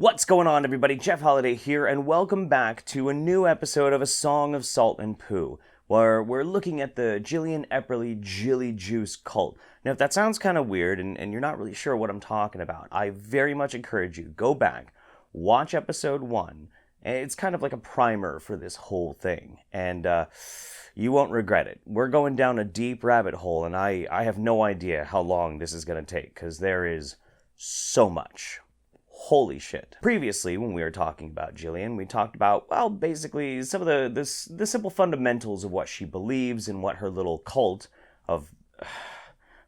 What's going on, everybody? Jeff Holiday here, and welcome back to a new episode of A Song of Salt and Poo, where we're looking at the Jillian Epperly Jilly Juice cult. Now, if that sounds kind of weird and you're not really sure what I'm talking about, I very much encourage you, go back, watch episode 1. It's kind of like a primer for this whole thing, and you won't regret it. We're going down a deep rabbit hole, and I have no idea how long this is going to take, because there is so much. Holy shit. Previously, when we were talking about Jillian, we talked about, well, basically some of the simple fundamentals of what she believes and what her little cult of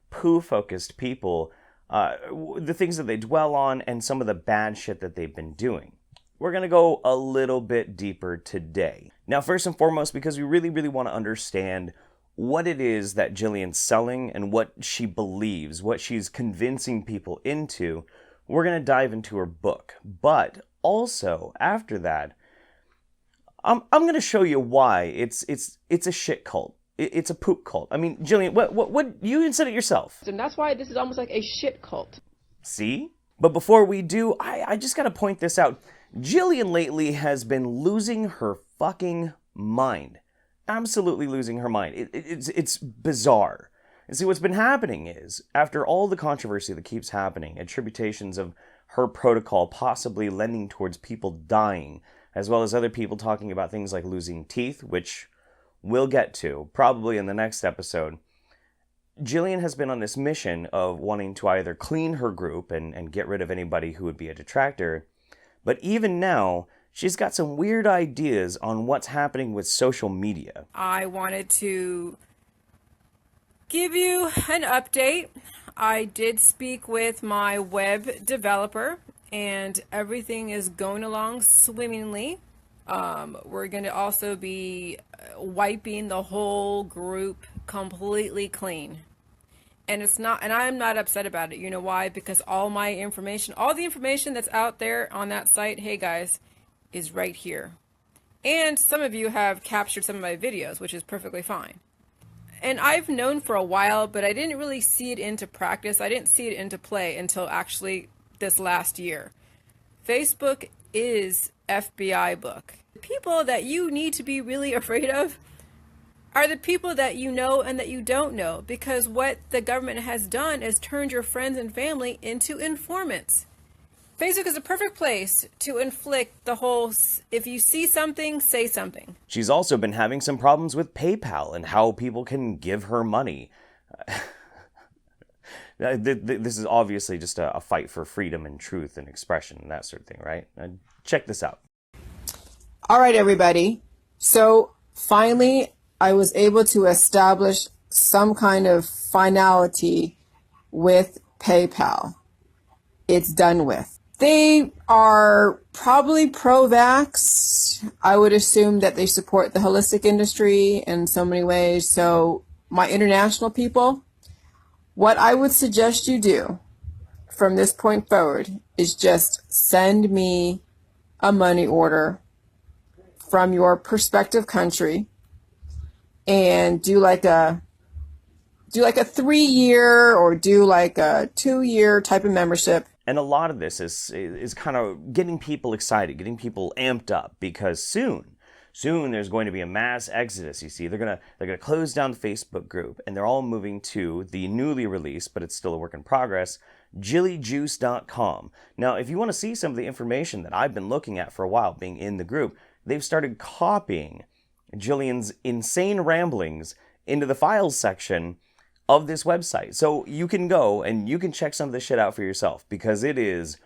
poo-focused people, the things that they dwell on, and some of the bad shit that they've been doing. We're going to go a little bit deeper today. Now, first and foremost, because we really want to understand what it is that Jillian's selling and what she believes, what she's convincing people into, we're going to dive into her book. But also, after that, I'm going to show you why it's a shit cult. It's a poop cult. I mean, Jillian, what you even said it yourself. And that's why this is almost like a shit cult. See? But before we do, I just got to point this out. Jillian lately has been losing her fucking mind. Absolutely losing her mind. It's bizarre. And see, what's been happening is, after all the controversy that keeps happening, attributations of her protocol possibly lending towards people dying, as well as other people talking about things like losing teeth, which we'll get to, probably in the next episode, Jillian has been on this mission of wanting to either clean her group and get rid of anybody who would be a detractor, but even now, she's got some weird ideas on what's happening with social media. I wanted to give you an update. I did speak with my web developer and everything is going along swimmingly. We're going to also be wiping the whole group completely clean. And I'm not upset about it. You know why? Because all the information that's out there on that site, hey guys, is right here. And some of you have captured some of my videos, which is perfectly fine. And I've known for a while, but I didn't really see it into practice. I didn't see it into play until actually this last year. Facebook is FBI book. The people that you need to be really afraid of are the people that you know and that you don't know, because what the government has done is turned your friends and family into informants. Facebook is a perfect place to inflict the whole, if you see something, say something. She's also been having some problems with PayPal and how people can give her money. This is obviously just a fight for freedom and truth and expression and that sort of thing, right? Check this out. All right, everybody. So finally, I was able to establish some kind of finality with PayPal. It's done with. They are probably pro-vax. I would assume that they support the holistic industry in so many ways. So my international people, what I would suggest you do from this point forward is just send me a money order from your prospective country and do like a 3-year or do like a 2-year type of membership. And a lot of this is kind of getting people excited, getting people amped up, because soon there's going to be a mass exodus. You see, they're gonna close down the Facebook group, and they're all moving to the newly released, but it's still a work in progress, jillyjuice.com. Now, if you want to see some of the information that I've been looking at for a while, being in the group, they've started copying Jillian's insane ramblings into the files section of this website. So you can go and you can check some of this shit out for yourself, because it is,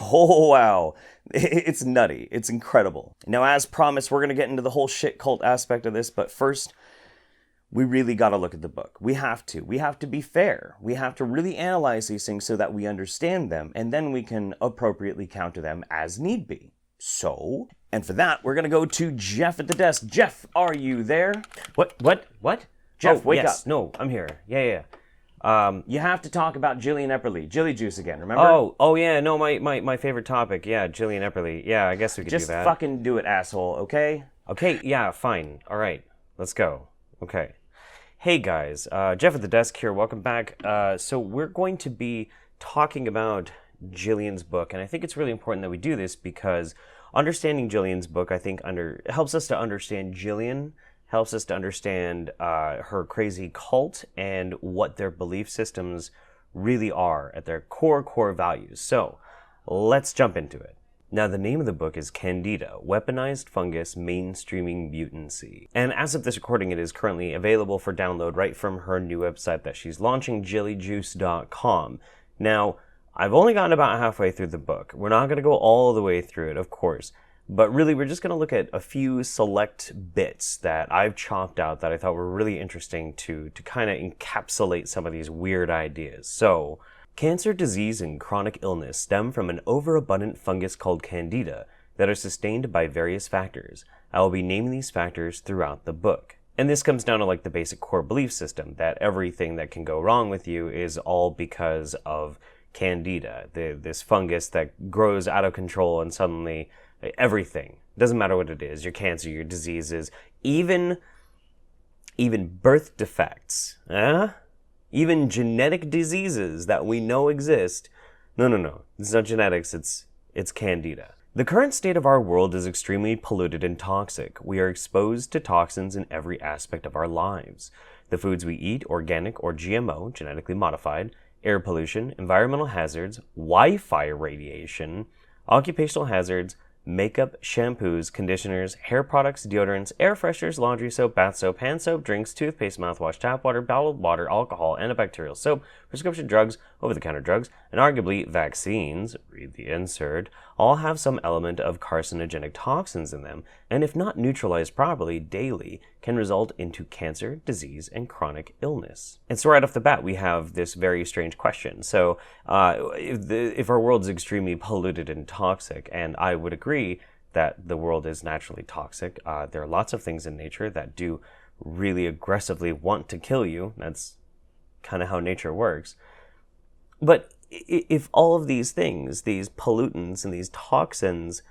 oh wow, it's nutty. It's incredible. Now, as promised, we're going to get into the whole shit cult aspect of this, but first, we really got to look at the book. We have to be fair. We have to really analyze these things so that we understand them, and then we can appropriately counter them as need be. So, and for that, we're going to go to Jeff at the desk. Jeff, are you there? What? Jeff, wake yes. up. No, I'm here. Yeah. You have to talk about Jillian Epperly. Jilly Juice again, remember? Oh yeah, no, my favorite topic. Yeah, Jillian Epperly. Yeah, I guess we could do that. Just fucking do it, asshole, okay? Okay, yeah, fine. All right, let's go. Okay. Hey guys, Jeff at the desk here. Welcome back. So we're going to be talking about Jillian's book, and I think it's really important that we do this because understanding Jillian's book, I think, helps us to understand Jillian, helps us to understand her crazy cult and what their belief systems really are at their core values. So let's jump into it. Now, the name of the book is Candida, Weaponized Fungus Mainstreaming Mutancy. And as of this recording, it is currently available for download right from her new website that she's launching, jillyjuice.com. Now, I've only gotten about halfway through the book. We're not going to go all the way through it, of course. But really, we're just going to look at a few select bits that I've chopped out that I thought were really interesting to kind of encapsulate some of these weird ideas. So, cancer, disease, and chronic illness stem from an overabundant fungus called Candida that are sustained by various factors. I will be naming these factors throughout the book. And this comes down to like the basic core belief system, that everything that can go wrong with you is all because of Candida, this fungus that grows out of control and suddenly everything, doesn't matter what it is, your cancer, your diseases, even birth defects, even genetic diseases that we know exist. No, it's not genetics, it's Candida. The current state of our world is extremely polluted and toxic. We are exposed to toxins in every aspect of our lives. The foods we eat, organic or GMO, genetically modified, air pollution, environmental hazards, Wi-Fi radiation, occupational hazards, makeup, shampoos, conditioners, hair products, deodorants, air fresheners, laundry soap, bath soap, hand soap, drinks, toothpaste, mouthwash, tap water, bottled water, alcohol, antibacterial soap, prescription drugs, over-the-counter drugs, and arguably vaccines, read the insert, all have some element of carcinogenic toxins in them, and if not neutralized properly daily, can result into cancer, disease, and chronic illness. And so right off the bat, we have this very strange question. So if our world is extremely polluted and toxic, and I would agree that the world is naturally toxic, there are lots of things in nature that do really aggressively want to kill you. That's kind of how nature works. But if all of these things, these pollutants and these toxins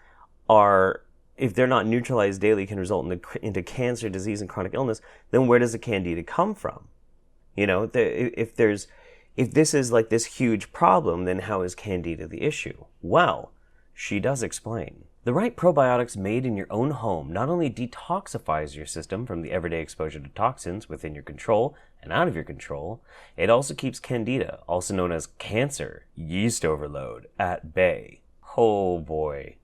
are, if they're not neutralized daily, can result into cancer, disease, and chronic illness, then where does the Candida come from? You know, if this is like this huge problem, then how is Candida the issue? Well, she does explain. The right probiotics made in your own home not only detoxifies your system from the everyday exposure to toxins within your control and out of your control, it also keeps Candida, also known as cancer, yeast overload, at bay. Oh boy.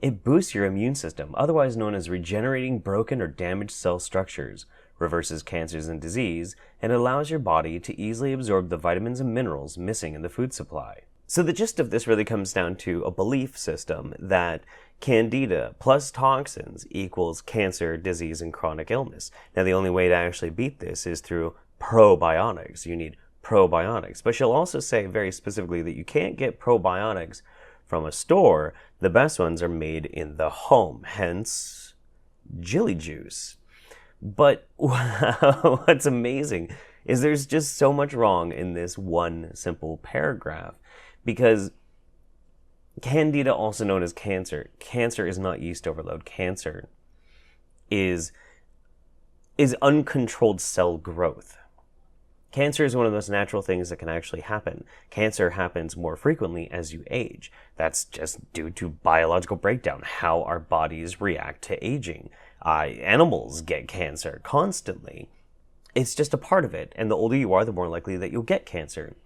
It boosts your immune system, otherwise known as regenerating broken or damaged cell structures, reverses cancers and disease, and allows your body to easily absorb the vitamins and minerals missing in the food supply. So the gist of this really comes down to a belief system that Candida plus toxins equals cancer, disease, and chronic illness. Now, the only way to actually beat this is through probiotics. You need probiotics. But she'll also say very specifically that you can't get probiotics from a store. The best ones are made in the home, hence Jilly juice. But what's amazing is there's just so much wrong in this one simple paragraph, because Candida, also known as cancer, cancer is not yeast overload. Cancer is uncontrolled cell growth. Cancer is one of the most natural things that can actually happen. Cancer happens more frequently as you age. That's just due to biological breakdown, how our bodies react to aging. Animals get cancer constantly. It's just a part of it, and the older you are, the more likely that you'll get cancer.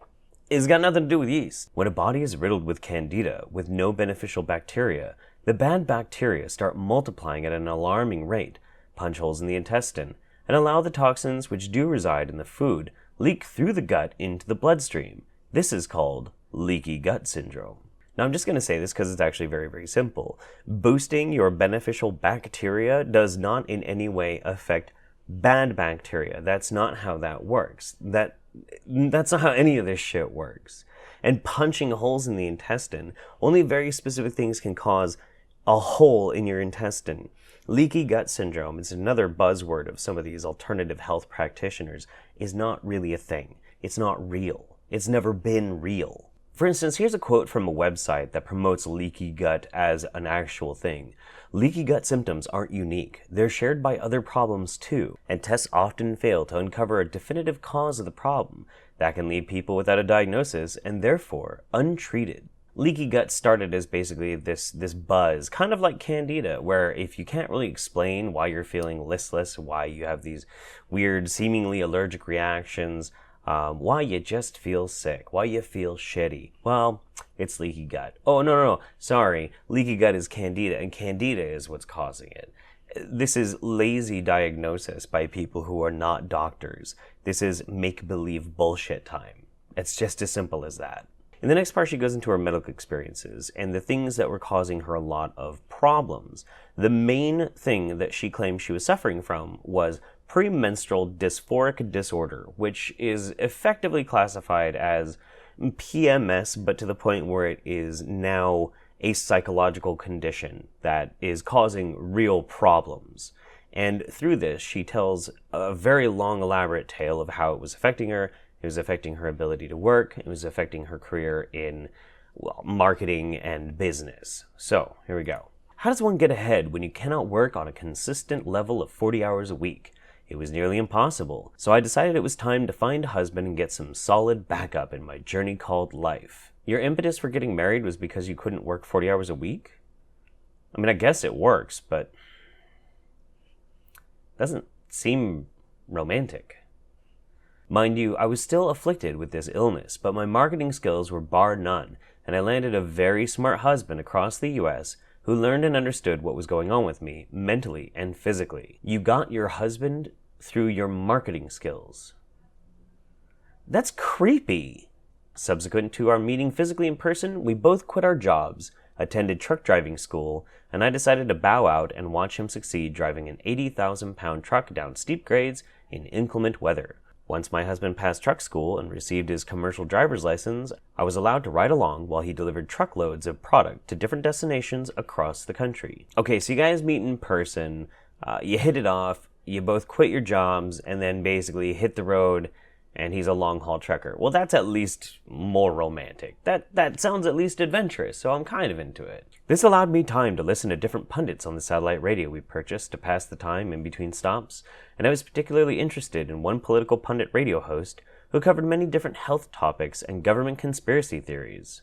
It's got nothing to do with yeast. When a body is riddled with Candida, with no beneficial bacteria, the bad bacteria start multiplying at an alarming rate, punch holes in the intestine, and allow the toxins which do reside in the food leak through the gut into the bloodstream. This is called leaky gut syndrome. Now, I'm just going to say this because it's actually very, very simple. Boosting your beneficial bacteria does not in any way affect bad bacteria. That's not how that works. That's not how any of this shit works. And punching holes in the intestine, only very specific things can cause a hole in your intestine. Leaky gut syndrome is another buzzword of some of these alternative health practitioners, is not really a thing. It's not real. It's never been real. For instance, here's a quote from a website that promotes leaky gut as an actual thing. Leaky gut symptoms aren't unique. They're shared by other problems too, and tests often fail to uncover a definitive cause of the problem. That can leave people without a diagnosis and therefore untreated. leaky gut started as basically this buzz, kind of like candida, where if you can't really explain why you're feeling listless, why you have these weird, seemingly allergic reactions, why you just feel sick, why you feel shitty, well, it's leaky gut. Oh, no, sorry, leaky gut is candida, and candida is what's causing it. This is lazy diagnosis by people who are not doctors. This is make-believe bullshit time. It's just as simple as that. In the next part, she goes into her medical experiences and the things that were causing her a lot of problems. The main thing that she claimed she was suffering from was premenstrual dysphoric disorder, which is effectively classified as PMS, but to the point where it is now a psychological condition that is causing real problems. And through this, she tells a very long, elaborate tale of how it was affecting her. It was affecting her ability to work. It was affecting her career in, well, marketing and business. So, here we go. How does one get ahead when you cannot work on a consistent level of 40 hours a week? It was nearly impossible, so I decided it was time to find a husband and get some solid backup in my journey called life. Your impetus for getting married was because you couldn't work 40 hours a week? I mean, I guess it works, but doesn't seem romantic. Mind you, I was still afflicted with this illness, but my marketing skills were bar none, and I landed a very smart husband across the US who learned and understood what was going on with me, mentally and physically. You got your husband through your marketing skills. That's creepy. Subsequent to our meeting physically in person, we both quit our jobs, attended truck driving school, and I decided to bow out and watch him succeed driving an 80,000-pound truck down steep grades in inclement weather. Once my husband passed truck school and received his commercial driver's license, I was allowed to ride along while he delivered truckloads of product to different destinations across the country. Okay, so you guys meet in person, you hit it off, you both quit your jobs, and then basically hit the road, and he's a long-haul trucker. Well, that's at least more romantic. That sounds at least adventurous, so I'm kind of into it. This allowed me time to listen to different pundits on the satellite radio we purchased to pass the time in between stops, and I was particularly interested in one political pundit radio host who covered many different health topics and government conspiracy theories.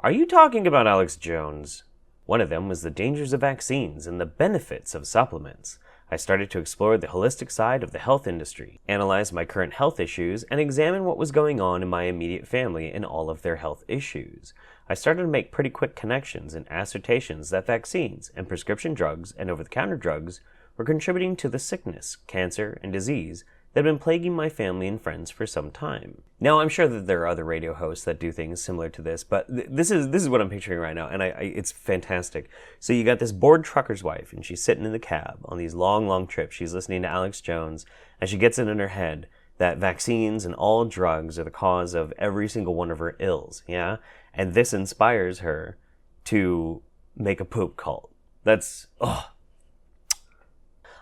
Are you talking about Alex Jones? One of them was the dangers of vaccines and the benefits of supplements. I started to explore the holistic side of the health industry, analyze my current health issues, and examine what was going on in my immediate family and all of their health issues. I started to make pretty quick connections and assertions that vaccines and prescription drugs and over-the-counter drugs were contributing to the sickness, cancer, and disease that had been plaguing my family and friends for some time. Now, I'm sure that there are other radio hosts that do things similar to this, but this is what I'm picturing right now, and it's fantastic. So you got this bored trucker's wife, and she's sitting in the cab on these long, long trips. She's listening to Alex Jones, and she gets it in her head that vaccines and all drugs are the cause of every single one of her ills, yeah? And this inspires her to make a poop cult. That's,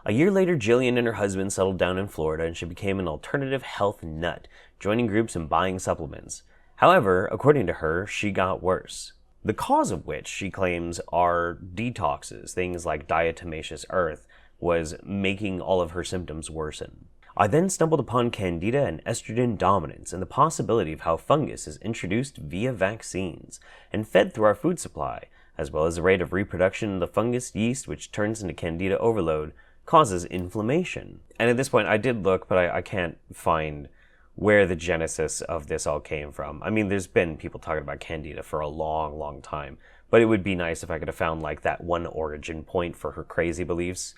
A year later, Jillian and her husband settled down in Florida and she became an alternative health nut, joining groups and buying supplements. However, according to her, she got worse. The cause of which, she claims, are detoxes, things like diatomaceous earth, was making all of her symptoms worsen. I then stumbled upon candida and estrogen dominance and the possibility of how fungus is introduced via vaccines and fed through our food supply, as well as the rate of reproduction of the fungus yeast which turns into candida overload, causes inflammation. And at this point, I did look, but I can't find where the genesis of this all came from. I mean, there's been people talking about candida for a long, long time, but it would be nice if I could have found like that one origin point for her crazy beliefs.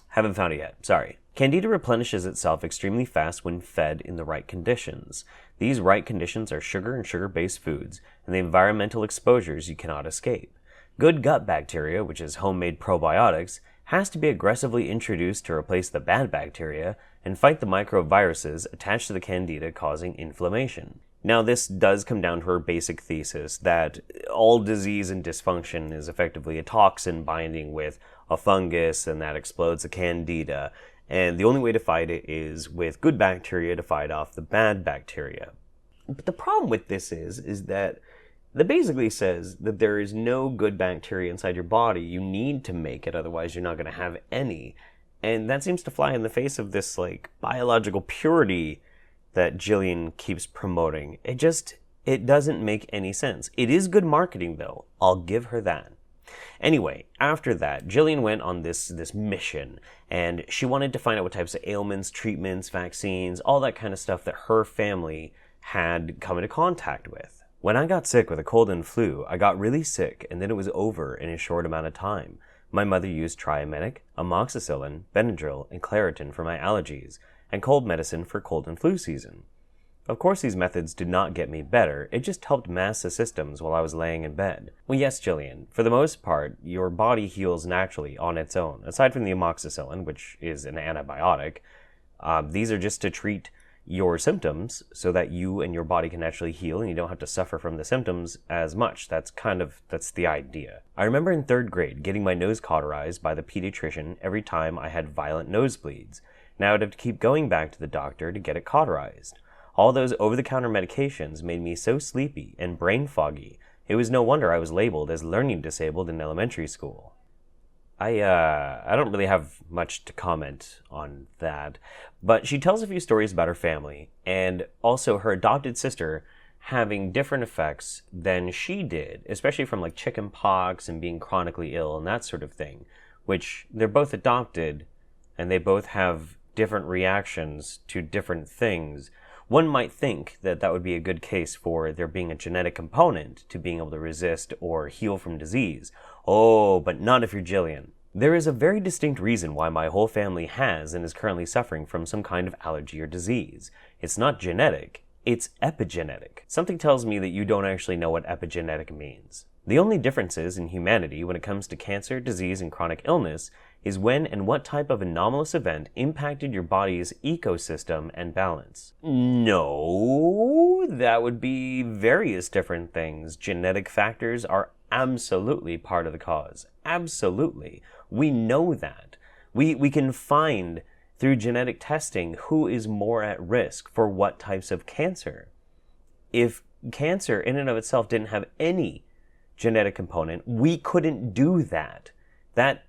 Haven't found it yet, sorry. Candida replenishes itself extremely fast when fed in the right conditions. These right conditions are sugar and sugar-based foods, and the environmental exposures you cannot escape. Good gut bacteria, which is homemade probiotics, has to be aggressively introduced to replace the bad bacteria and fight the microviruses attached to the candida causing inflammation. Now, this does come down to her basic thesis that all disease and dysfunction is effectively a toxin binding with a fungus and that explodes the candida, and the only way to fight it is with good bacteria to fight off the bad bacteria. But the problem with this is that basically says that there is no good bacteria inside your body. You need to make it, otherwise you're not going to have any. And that seems to fly in the face of this like biological purity that Jillian keeps promoting. It doesn't make any sense. It is good marketing, though. I'll give her that. Anyway, after that, Jillian went on this mission, and she wanted to find out what types of ailments, treatments, vaccines, all that kind of stuff that her family had come into contact with. When I got sick with a cold and flu, I got really sick, and then it was over in a short amount of time. My mother used Triamenic, amoxicillin, Benadryl, and Claritin for my allergies, and cold medicine for cold and flu season. Of course, these methods did not get me better, it just helped mask the symptoms while I was laying in bed. Well, yes, Jillian, for the most part, your body heals naturally on its own. Aside from the amoxicillin, which is an antibiotic, these are just to treat your symptoms so that you and your body can naturally heal and you don't have to suffer from the symptoms as much. That's the idea. I remember in 3rd grade getting my nose cauterized by the pediatrician every time I had violent nosebleeds. Now I'd have to keep going back to the doctor to get it cauterized. All those over-the-counter medications made me so sleepy and brain foggy, it was no wonder I was labeled as learning disabled in elementary school. I don't really have much to comment on that, but she tells a few stories about her family, and also her adopted sister having different effects than she did, especially from like chicken pox and being chronically ill and that sort of thing, which they're both adopted, and they both have different reactions to different things. One might think that that would be a good case for there being a genetic component to being able to resist or heal from disease. Oh, but not if you're Jillian. There is a very distinct reason why my whole family has and is currently suffering from some kind of allergy or disease. It's not genetic, it's epigenetic. Something tells me that you don't actually know what epigenetic means. The only differences in humanity when it comes to cancer, disease, and chronic illness is when and what type of anomalous event impacted your body's ecosystem and balance. No, that would be various different things. Genetic factors are absolutely part of the cause. Absolutely. We know that. We can find through genetic testing who is more at risk for what types of cancer. If cancer in and of itself didn't have any genetic component, we couldn't do that. That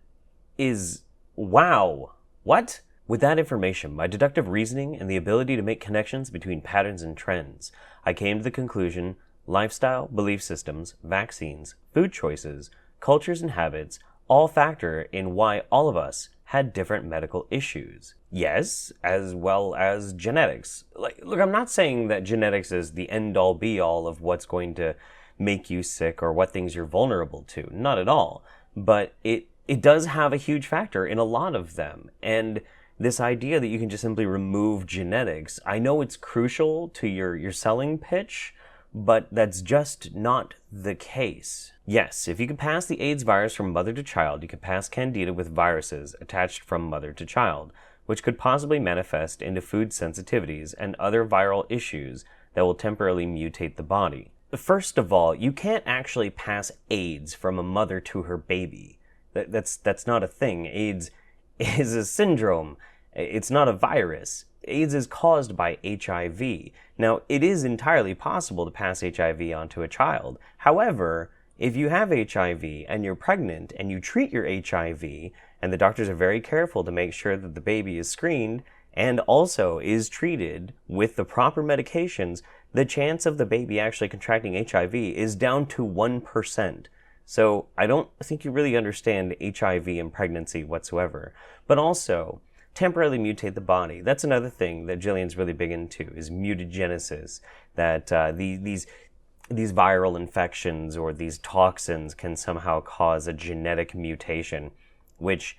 is, wow. What? With that information, my deductive reasoning, and the ability to make connections between patterns and trends, I came to the conclusion lifestyle, belief systems, vaccines, food choices, cultures, and habits all factor in why all of us had different medical issues. Yes, as well as genetics. Look, I'm not saying that genetics is the end-all be-all of what's going to make you sick or what things you're vulnerable to. Not at all. But it does have a huge factor in a lot of them. And this idea that you can just simply remove genetics, I know it's crucial to your selling pitch, but that's just not the case. Yes, if you could pass the AIDS virus from mother to child, you could pass Candida with viruses attached from mother to child, which could possibly manifest into food sensitivities and other viral issues that will temporarily mutate the body. First of all, you can't actually pass AIDS from a mother to her baby. That's not a thing. AIDS is a syndrome. It's not a virus. AIDS is caused by HIV. Now, it is entirely possible to pass HIV onto a child. However, if you have HIV and you're pregnant and you treat your HIV, and the doctors are very careful to make sure that the baby is screened and also is treated with the proper medications, the chance of the baby actually contracting HIV is down to 1%. So I don't think you really understand HIV and pregnancy whatsoever. But also, temporarily mutate the body. That's another thing that Jillian's really big into, is mutagenesis. That these viral infections or these toxins can somehow cause a genetic mutation, which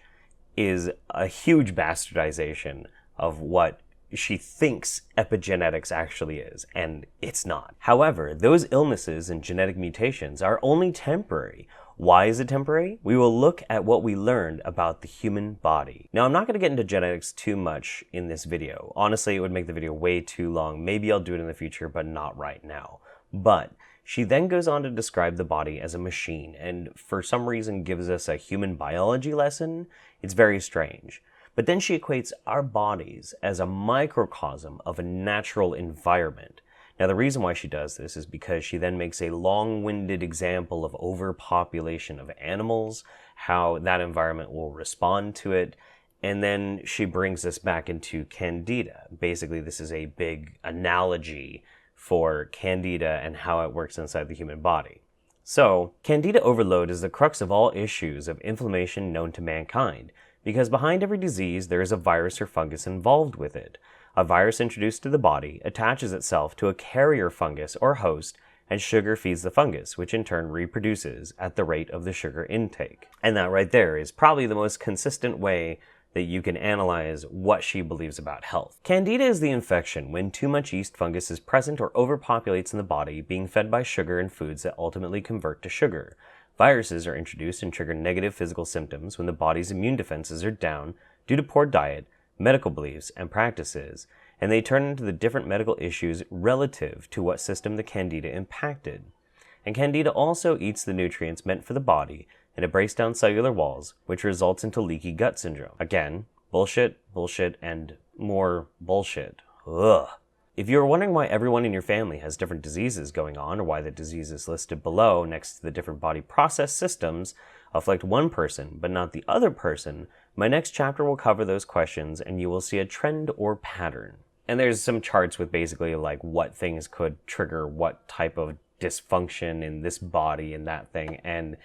is a huge bastardization of what she thinks epigenetics actually is, and it's not. However, those illnesses and genetic mutations are only temporary. Why is it temporary? We will look at what we learned about the human body. Now, I'm not going to get into genetics too much in this video. Honestly, it would make the video way too long. Maybe I'll do it in the future, but not right now. But she then goes on to describe the body as a machine, and for some reason gives us a human biology lesson. It's very strange. But then she equates our bodies as a microcosm of a natural environment. Now, the reason why she does this is because she then makes a long-winded example of overpopulation of animals, how that environment will respond to it, and then she brings us back into Candida. Basically, this is a big analogy for candida and how it works inside the human body. So, candida overload is the crux of all issues of inflammation known to mankind, because behind every disease there is a virus or fungus involved with it. A virus introduced to the body attaches itself to a carrier fungus or host, and sugar feeds the fungus, which in turn reproduces at the rate of the sugar intake. And that right there is probably the most consistent way that you can analyze what she believes about health. Candida is the infection when too much yeast fungus is present or overpopulates in the body, being fed by sugar and foods that ultimately convert to sugar. Viruses are introduced and trigger negative physical symptoms when the body's immune defenses are down due to poor diet, medical beliefs, and practices, and they turn into the different medical issues relative to what system the candida impacted. And candida also eats the nutrients meant for the body, and it breaks down cellular walls, which results into leaky gut syndrome. Again, bullshit, bullshit, and more bullshit. Ugh. If you're wondering why everyone in your family has different diseases going on, or why the diseases listed below next to the different body process systems afflict one person but not the other person, my next chapter will cover those questions and you will see a trend or pattern. And there's some charts with basically like what things could trigger what type of dysfunction in this body and that thing, and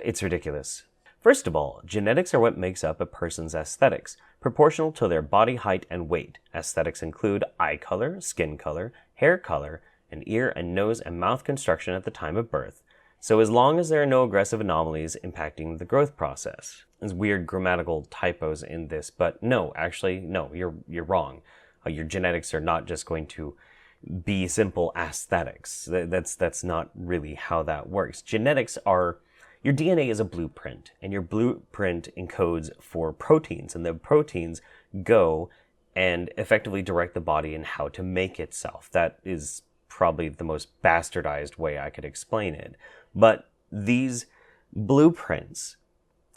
it's ridiculous. First of all, genetics are what makes up a person's aesthetics, proportional to their body height and weight. Aesthetics include eye color, skin color, hair color, and ear and nose and mouth construction at the time of birth. So as long as there are no aggressive anomalies impacting the growth process. There's weird grammatical typos in this, but no, actually, no, you're wrong. Your genetics are not just going to be simple aesthetics. That's not really how that works. Genetics are, your DNA is a blueprint, and your blueprint encodes for proteins, and the proteins go and effectively direct the body in how to make itself. That is probably the most bastardized way I could explain it. But these blueprints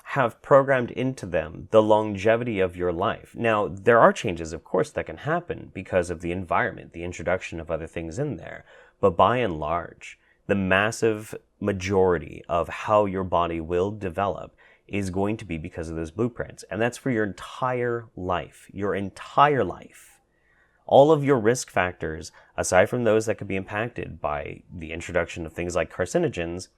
have programmed into them the longevity of your life. Now, there are changes, of course, that can happen because of the environment, the introduction of other things in there. But by and large, the massive majority of how your body will develop is going to be because of those blueprints. And that's for your entire life. Your entire life. All of your risk factors, aside from those that could be impacted by the introduction of things like carcinogens,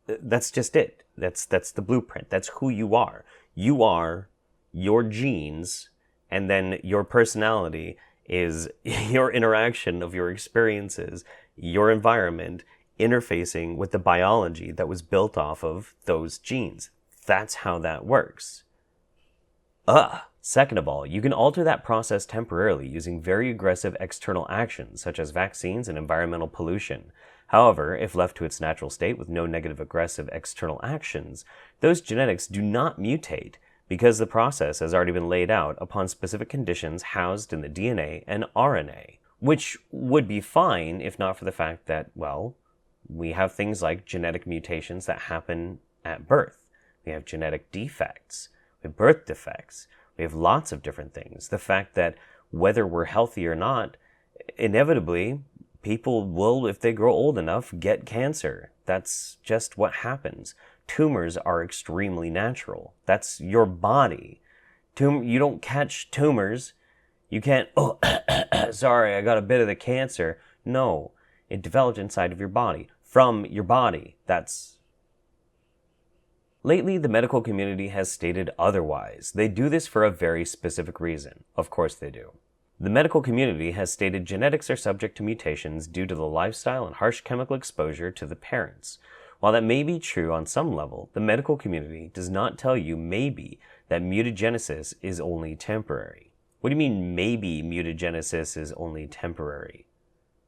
that's just it. That's the blueprint. That's who you are. You are your genes, and then your personality is your interaction of your experiences, your environment, interfacing with the biology that was built off of those genes. That's how that works. Second of all, you can alter that process temporarily using very aggressive external actions, such as vaccines and environmental pollution. However, if left to its natural state with no negative aggressive external actions, those genetics do not mutate because the process has already been laid out upon specific conditions housed in the DNA and RNA, which would be fine if not for the fact that, well, we have things like genetic mutations that happen at birth. We have genetic defects. We have birth defects. We have lots of different things. The fact that whether we're healthy or not, inevitably, people will, if they grow old enough, get cancer. That's just what happens. Tumors are extremely natural. That's your body. You don't catch tumors. You can't, sorry, I got a bit of the cancer. No, it developed inside of your body, from your body. Lately, the medical community has stated otherwise. They do this for a very specific reason. Of course they do. The medical community has stated genetics are subject to mutations due to the lifestyle and harsh chemical exposure to the parents. While that may be true on some level, the medical community does not tell you maybe that mutagenesis is only temporary. What do you mean maybe mutagenesis is only temporary?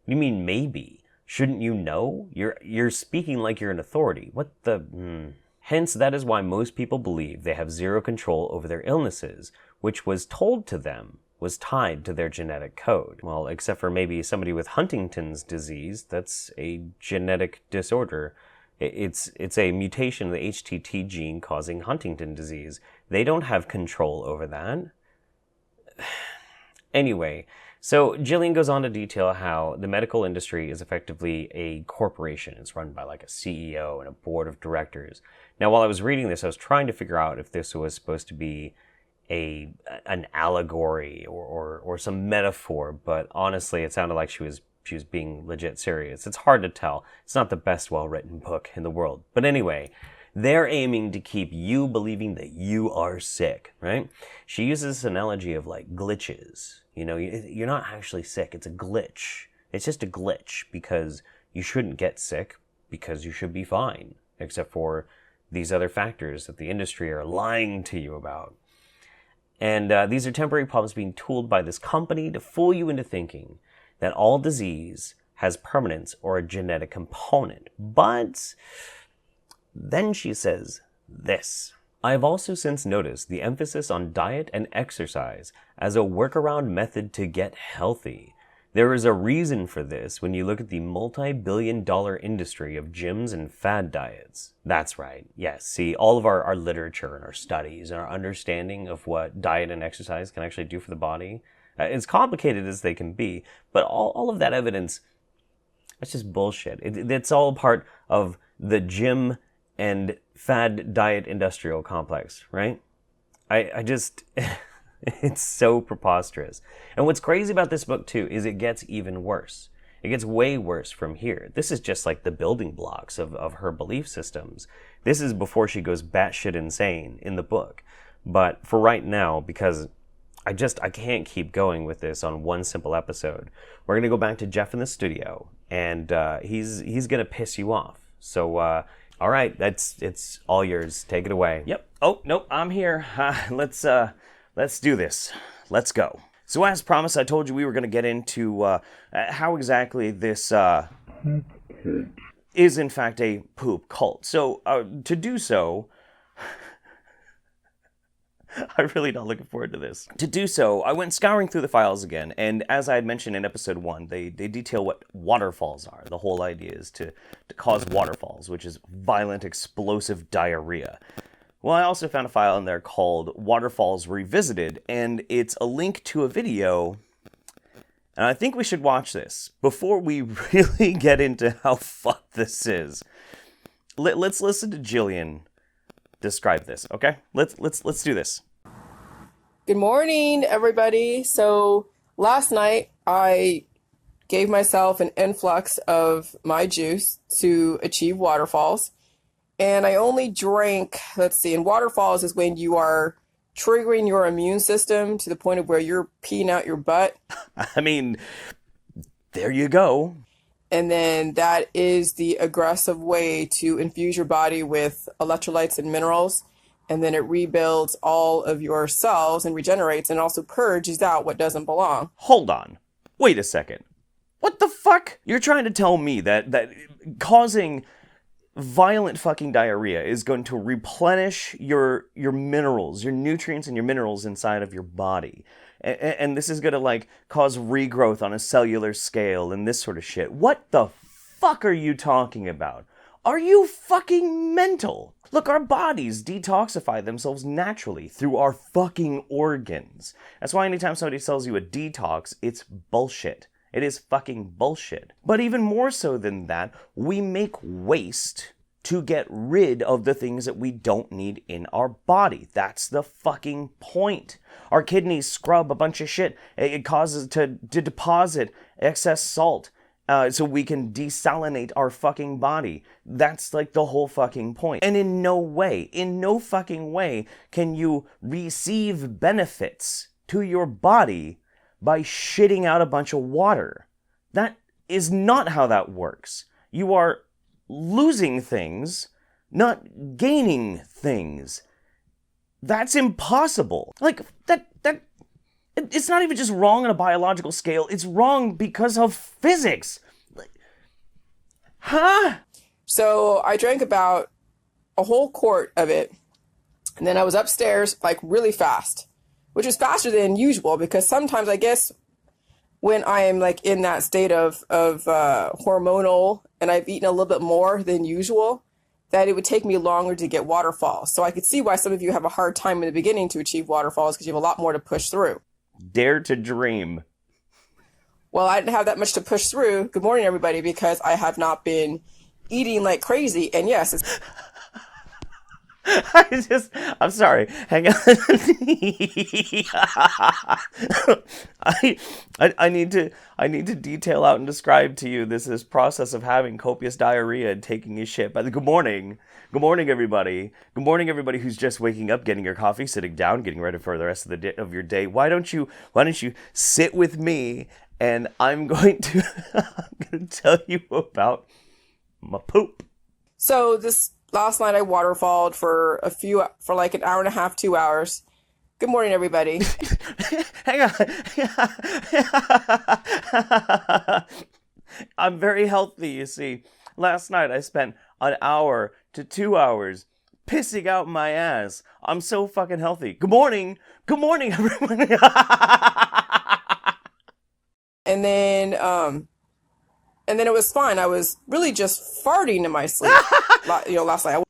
What do you mean maybe? Shouldn't you know? You're speaking like you're an authority. What the... Hence, that is why most people believe they have zero control over their illnesses, which was told to them was tied to their genetic code. Well, except for maybe somebody with Huntington's disease, that's a genetic disorder. It's a mutation of the HTT gene causing Huntington disease. They don't have control over that. Anyway, so Jillian goes on to detail how the medical industry is effectively a corporation. It's run by like a CEO and a board of directors. Now, while I was reading this, I was trying to figure out if this was supposed to be an allegory or some metaphor, but honestly, it sounded like she was being legit serious. It's hard to tell. It's not the best well-written book in the world. But anyway, they're aiming to keep you believing that you are sick, right? She uses this analogy of like glitches. You know, you're not actually sick. It's a glitch. It's just a glitch because you shouldn't get sick because you should be fine, except for these other factors that the industry are lying to you about. And these are temporary problems being tooled by this company to fool you into thinking that all disease has permanence or a genetic component. But then she says this. I have also since noticed the emphasis on diet and exercise as a workaround method to get healthy. There is a reason for this when you look at the multi-billion-dollar industry of gyms and fad diets. That's right. Yes. See, all of our literature and our studies and our understanding of what diet and exercise can actually do for the body, as complicated as they can be, but all of that evidence, it's just bullshit. It's all part of the gym and fad diet industrial complex, right? I just... It's so preposterous. And what's crazy about this book, too, is it gets even worse. It gets way worse from here. This is just like the building blocks of her belief systems. This is before she goes batshit insane in the book. But for right now, because I can't keep going with this on one simple episode, we're going to go back to Jeff in the studio, and he's going to piss you off. So, all right, it's all yours. Take it away. Yep. Oh, nope, I'm here. Let's do this. Let's go. So as promised, I told you we were going to get into how exactly this is in fact a poop cult. So to do so, I'm really not looking forward to this. To do so, I went scouring through the files again, and as I had mentioned in episode 1, they detail what waterfalls are. The whole idea is to cause waterfalls, which is violent, explosive diarrhea. Well, I also found a file in there called Waterfalls Revisited, and it's a link to a video, and I think we should watch this before we really get into how fucked this is. Let's listen to Jillian describe this, okay? Let's do this. Good morning, everybody. So last night I gave myself an influx of my juice to achieve waterfalls. And I only drank, and waterfalls is when you are triggering your immune system to the point of where you're peeing out your butt. I mean, there you go. And then that is the aggressive way to infuse your body with electrolytes and minerals. And then it rebuilds all of your cells and regenerates and also purges out what doesn't belong. Hold on. Wait a second. What the fuck? You're trying to tell me that causing violent fucking diarrhea is going to replenish your minerals, your nutrients and your minerals inside of your body. And this is going to, like, cause regrowth on a cellular scale and this sort of shit. What the fuck are you talking about? Are you fucking mental? Look, our bodies detoxify themselves naturally through our fucking organs. That's why anytime somebody tells you a detox, it's bullshit. It is fucking bullshit. But even more so than that, we make waste to get rid of the things that we don't need in our body. That's the fucking point. Our kidneys scrub a bunch of shit. It causes to deposit excess salt so we can desalinate our fucking body. That's like the whole fucking point. And in no fucking way can you receive benefits to your body by shitting out a bunch of water. That is not how that works. You are losing things, not gaining things. That's impossible. Like, it's not even just wrong on a biological scale, it's wrong because of physics. Huh? So I drank about a whole quart of it, and then I was upstairs, like, really fast, which is faster than usual because sometimes, I guess, when I am, like, in that state of hormonal and I've eaten a little bit more than usual, that it would take me longer to get waterfalls. So I could see why some of you have a hard time in the beginning to achieve waterfalls because you have a lot more to push through. Dare to dream. Well, I didn't have that much to push through. Good morning, everybody, because I have not been eating like crazy. And yes, I'm sorry. Hang on. I need to detail out and describe to you this process of having copious diarrhea and taking a shit. But good morning. Good morning, everybody. Good morning, everybody who's just waking up, getting your coffee, sitting down, getting ready for the rest of the day, of your day. Why don't you sit with me, and I'm going to tell you about my poop. So this last night I waterfalled for like an hour and a half, 2 hours. Good morning, everybody. Hang on. I'm very healthy, you see. Last night I spent an hour to 2 hours pissing out my ass. I'm so fucking healthy. Good morning. Good morning, everyone. And then it was fine. I was really just farting in my sleep. Last night.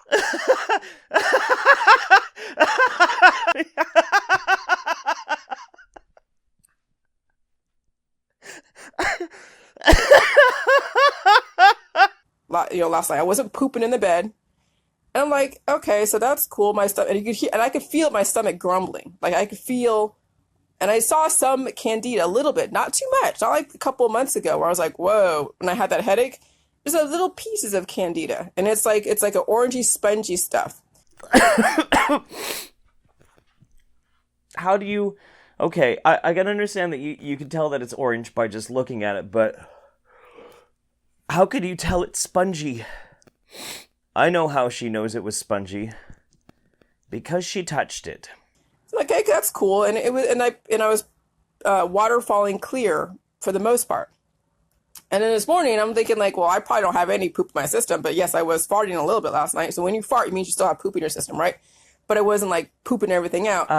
Last night I wasn't pooping in the bed, and I'm like, okay, so that's cool. My stomach, and you could hear, and I could feel my stomach grumbling. Like I could feel, and I saw some candida a little bit, not too much, not like a couple of months ago where I was like, whoa, when I had that headache. There's a little pieces of candida, and it's like an orangey, spongy stuff. How do you? Okay, I can understand that you can tell that it's orange by just looking at it, but how could you tell it's spongy? I know how she knows it was spongy. Because she touched it. Okay, that's cool, and it was, and I was waterfalling clear for the most part. And then this morning, I'm thinking like, well, I probably don't have any poop in my system, but yes, I was farting a little bit last night. So when you fart, it means you still have poop in your system, right? But it wasn't like pooping everything out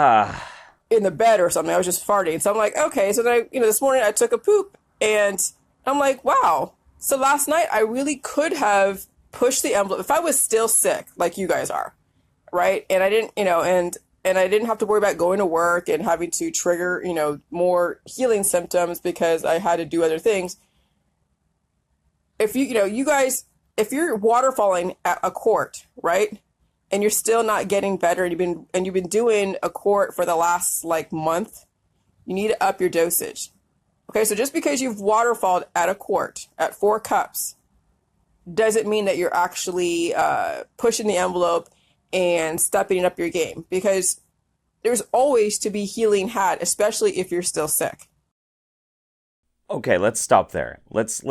in the bed or something. I was just farting. So I'm like, okay. So then this morning I took a poop, and I'm like, wow. So last night I really could have pushed the envelope if I was still sick, like you guys are, right? And I didn't, and I didn't have to worry about going to work and having to trigger, more healing symptoms because I had to do other things. If you guys, if you're waterfalling at a quart, right, and you're still not getting better, and you've been doing a quart for the last like month, you need to up your dosage. Okay, so just because you've waterfalled at a quart at 4 cups, doesn't mean that you're actually pushing the envelope and stepping up your game, because there's always to be healing had, especially if you're still sick. Okay, let's stop there. Let's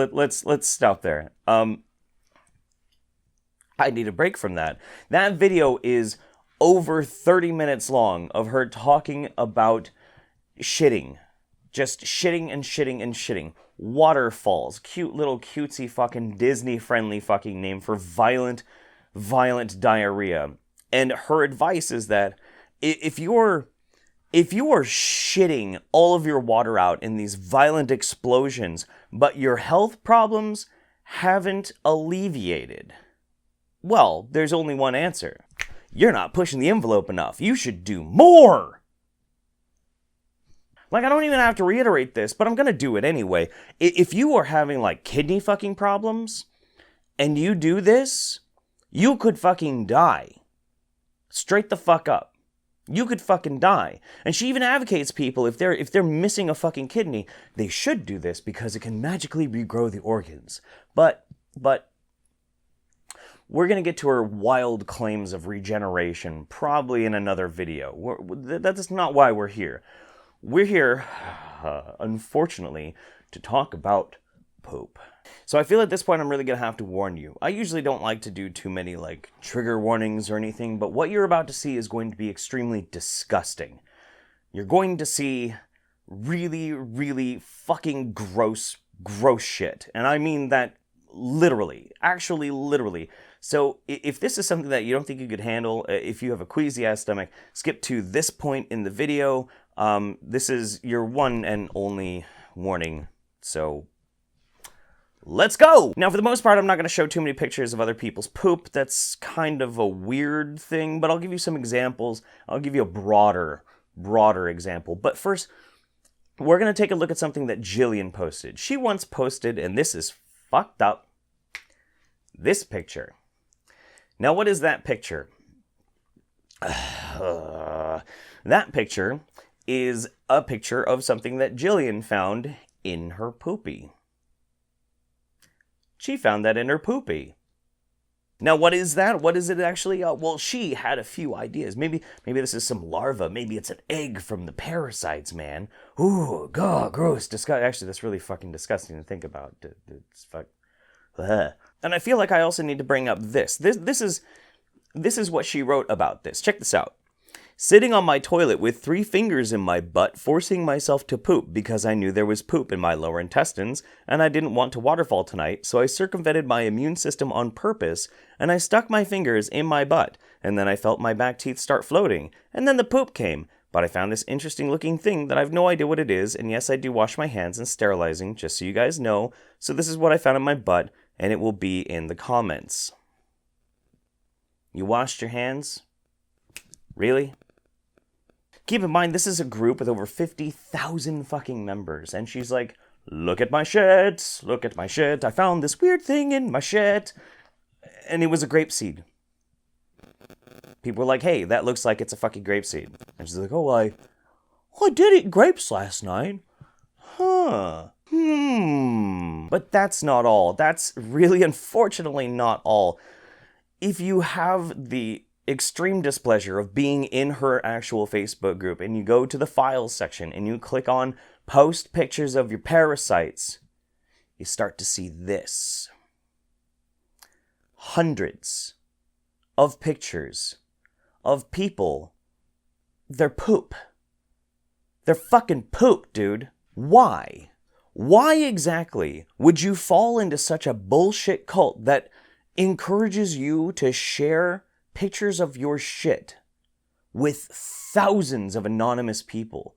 stop there. I need a break from that. That video is over 30 minutes long of her talking about shitting. Just shitting and shitting and shitting. Waterfalls. Cute little cutesy fucking Disney-friendly fucking name for violent diarrhea. And her advice is that if you are shitting all of your water out in these violent explosions, but your health problems haven't alleviated, well, there's only one answer. You're not pushing the envelope enough. You should do more. Like, I don't even have to reiterate this, but I'm gonna do it anyway. If you are having, like, kidney fucking problems, and you do this, you could fucking die. Straight the fuck up. You could fucking die. And she even advocates people, if they're missing a fucking kidney, they should do this because it can magically regrow the organs. But we're going to get to her wild claims of regeneration probably in another video. That's not why we're here. We're here, unfortunately, to talk about poop. So I feel at this point I'm really going to have to warn you. I usually don't like to do too many, like, trigger warnings or anything, but what you're about to see is going to be extremely disgusting. You're going to see really, really fucking gross shit. And I mean that literally. Actually, literally. So if this is something that you don't think you could handle, if you have a queasy-ass stomach, skip to this point in the video. This is your one and only warning, so let's go! Now, for the most part, I'm not going to show too many pictures of other people's poop. That's kind of a weird thing, but I'll give you some examples. I'll give you a broader example. But first, we're going to take a look at something that Jillian posted. She once posted, and this is fucked up, this picture. Now, what is that picture? That picture is a picture of something that Jillian found in her poopy. She found that in her poopy. Now, what is that? What is it actually? Well, she had a few ideas. Maybe this is some larva. Maybe it's an egg from the parasites, man. Ooh, God, gross, disgusting. Actually, that's really fucking disgusting to think about. It's fuck. Ugh. And I feel like I also need to bring up this. This is what she wrote about this. Check this out. Sitting on my toilet with 3 fingers in my butt, forcing myself to poop because I knew there was poop in my lower intestines, and I didn't want to waterfall tonight, so I circumvented my immune system on purpose, and I stuck my fingers in my butt, and then I felt my back teeth start floating, and then the poop came, but I found this interesting looking thing that I have no idea what it is, and yes, I do wash my hands and sterilizing, just so you guys know, so this is what I found in my butt, and it will be in the comments. You washed your hands? Really? Keep in mind, this is a group with over 50,000 fucking members, and she's like, look at my shit, look at my shit, I found this weird thing in my shit, and it was a grape seed. People were like, hey, that looks like it's a fucking grape seed. And she's like, oh, I did eat grapes last night. Huh. But that's not all. That's really, unfortunately, not all. If you have the extreme displeasure of being in her actual Facebook group and you go to the files section and you click on post pictures of your parasites, you start to see this. Hundreds of pictures of people, their poop. Their fucking poop, dude. Why? Why exactly would you fall into such a bullshit cult that encourages you to share pictures of your shit with thousands of anonymous people?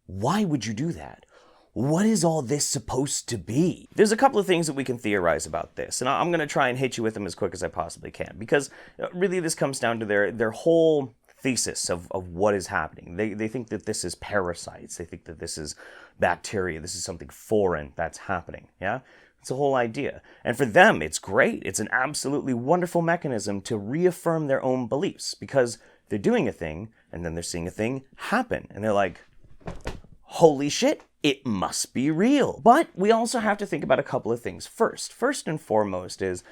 Why would you do that? What is all this supposed to be? There's a couple of things that we can theorize about this, and I'm going to try and hit you with them as quick as I possibly can, because really this comes down to their whole thesis of what is happening. They think that this is parasites. They think that this is bacteria. This is something foreign that's happening, yeah? It's the whole idea. And for them, it's great. It's an absolutely wonderful mechanism to reaffirm their own beliefs, because they're doing a thing, and then they're seeing a thing happen. And they're like, holy shit, it must be real. But we also have to think about a couple of things first. First and foremost is,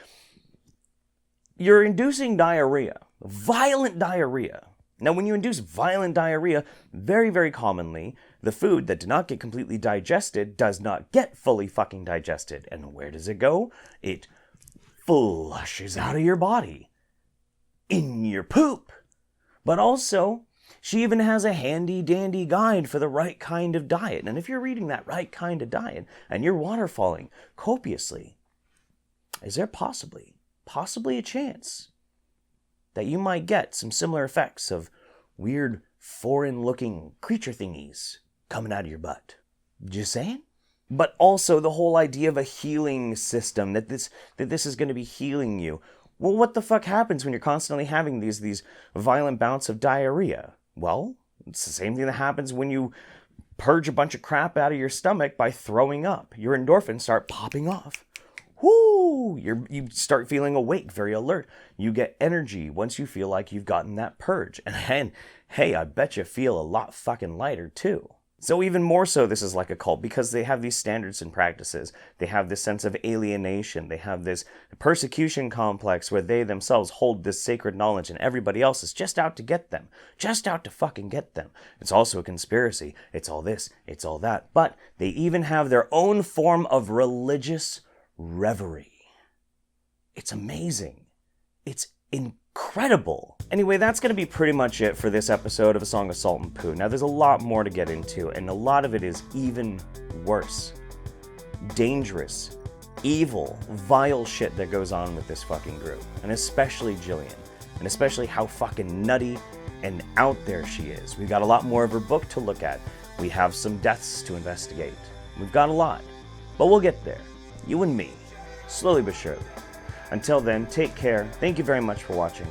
you're inducing diarrhea, violent diarrhea. Now, when you induce violent diarrhea, very, very commonly, the food that did not get completely digested does not get fully fucking digested. And where does it go? It flushes out of your body. In your poop. But also, she even has a handy-dandy guide for the right kind of diet. And if you're reading that right kind of diet, and you're waterfalling copiously, is there possibly a chance that you might get some similar effects of weird, foreign-looking creature thingies coming out of your butt? Just saying? But also the whole idea of a healing system, that this is going to be healing you. Well, what the fuck happens when you're constantly having these violent bouts of diarrhea? Well, it's the same thing that happens when you purge a bunch of crap out of your stomach by throwing up. Your endorphins start popping off. Whoo! You start feeling awake, very alert. You get energy once you feel like you've gotten that purge. And hey, I bet you feel a lot fucking lighter too. So even more so, this is like a cult, because they have these standards and practices. They have this sense of alienation. They have this persecution complex where they themselves hold this sacred knowledge and everybody else is just out to get them. Just out to fucking get them. It's also a conspiracy. It's all this. It's all that. But they even have their own form of religious reverie. It's amazing. It's incredible. Anyway, that's going to be pretty much it for this episode of A Song of Salt and Poo. Now, there's a lot more to get into, and a lot of it is even worse. Dangerous, evil, vile shit that goes on with this fucking group. And especially Jillian. And especially how fucking nutty and out there she is. We've got a lot more of her book to look at. We have some deaths to investigate. We've got a lot. But we'll get there. You and me. Slowly but surely. Until then, take care. Thank you very much for watching.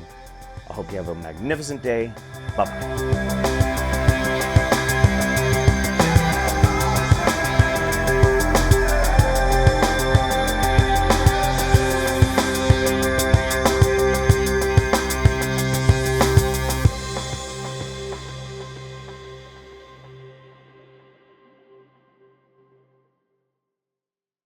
I hope you have a magnificent day. Bye-bye.